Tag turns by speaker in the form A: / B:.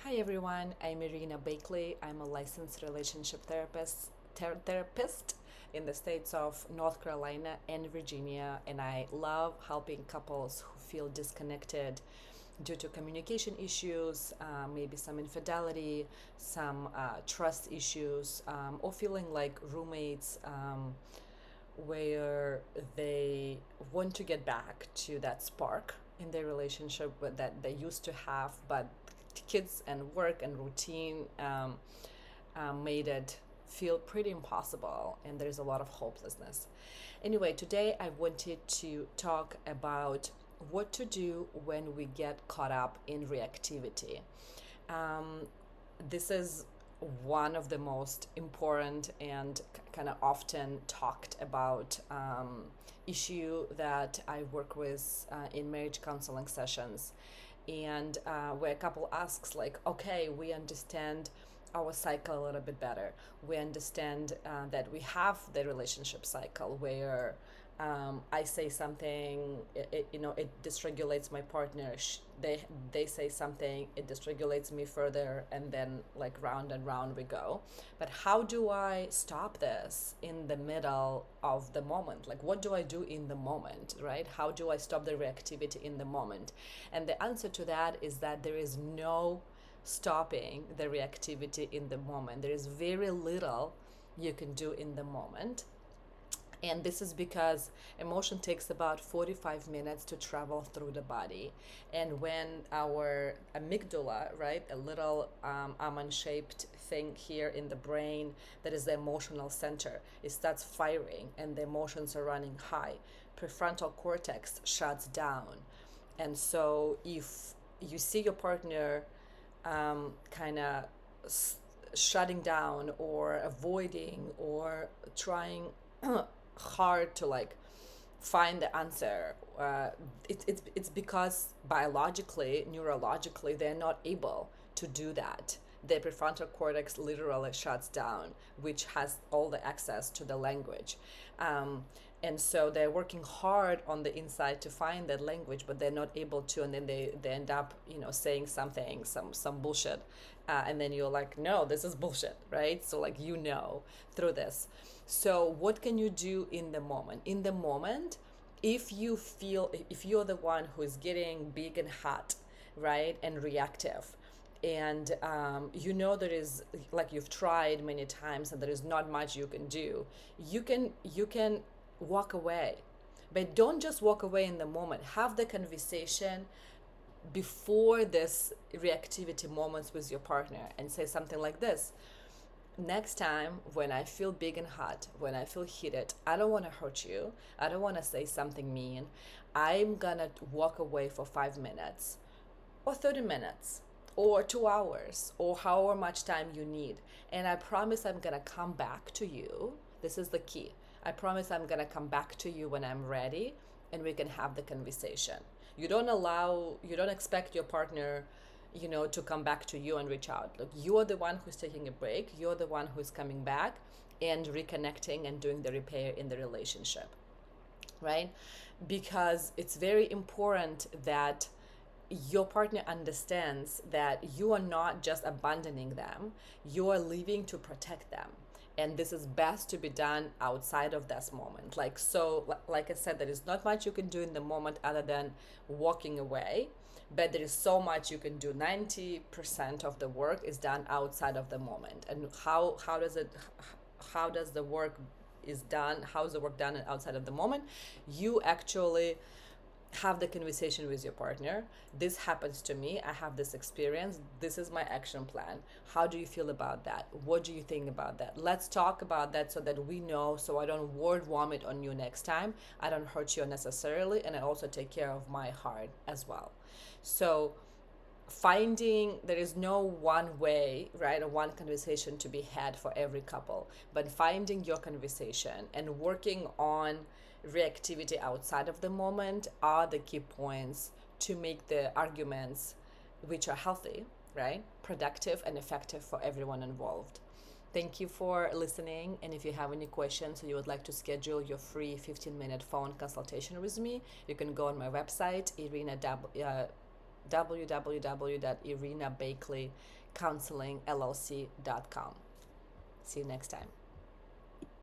A: Hi everyone, I'm Irina Bakley. I'm a licensed relationship therapist in the states of North Carolina and Virginia, and I love helping couples who feel disconnected due to communication issues, maybe some infidelity, some trust issues, or feeling like roommates where they want to get back to that spark in their relationship that they used to have, but kids and work and routine made it feel pretty impossible, and there's a lot of hopelessness. Anyway, today I wanted to talk about what to do when we get caught up in reactivity. This is one of the most important and kind of often talked about issue that I work with in marriage counseling sessions, and where a couple asks like, okay, we understand our cycle a little bit better. We understand that we have the relationship cycle where I say something, it dysregulates my partner. They say something, it dysregulates me further, and then like round and round we go. But how do I stop this in the middle of the moment? Like, what do I do in the moment, right? How do I stop the reactivity in the moment? And the answer to that is that there is no stopping the reactivity in the moment. There is very little you can do in the moment. And this is because emotion takes about 45 minutes to travel through the body. And when our amygdala, right, a little almond shaped thing here in the brain that is the emotional center, it starts firing and the emotions are running high, prefrontal cortex shuts down. And so if you see your partner kind of shutting down or avoiding or trying hard to like find the answer, it's because biologically, neurologically, they're not able to do that. The prefrontal cortex literally shuts down, which has all the access to the language. And so they're working hard on the inside to find that language, but they're not able to, and then they end up saying something, some bullshit, and then you're like, no, this is bullshit, right? So like through this. So what can you do in the moment? In the moment, if you're the one who is getting big and hot, right, and reactive, and there is, like, you've tried many times and there is not much you can do, you can walk away. But don't just walk away in the moment. Have the conversation before this reactivity moments with your partner and say something like this: next time when I feel big and hot, when I feel heated, I don't want to hurt you, I don't want to say something mean, I'm gonna walk away for 5 minutes or 30 minutes or 2 hours or however much time you need, and I promise I'm gonna come back to you. This is the key. I promise I'm gonna come back to you when I'm ready, and we can have the conversation. You don't expect your partner to come back to you and reach out. Look, you are the one who's taking a break. You're the one who's coming back and reconnecting and doing the repair in the relationship, right? Because it's very important that your partner understands that you are not just abandoning them, you are leaving to protect them. And this is best to be done outside of this moment. Like I said, there is not much you can do in the moment other than walking away, but there is so much you can do. 90% of the work is done outside of the moment. And how does the work is done? How is the work done outside of the moment? You actually have the conversation with your partner. This happens to me. I have this experience. This is my action plan. How do you feel about that? What do you think about that? Let's talk about that so that we know, so I don't word vomit on you next time. I don't hurt you unnecessarily, and I also take care of my heart as well. So there is no one way, right, or one conversation to be had for every couple, but finding your conversation and working on reactivity outside of the moment are the key points to make the arguments, which are healthy, right, productive and effective for everyone involved. Thank you for listening. And if you have any questions or you would like to schedule your free 15-minute phone consultation with me, you can go on my website, www.irenabakleycounselingllc.com. See you next time.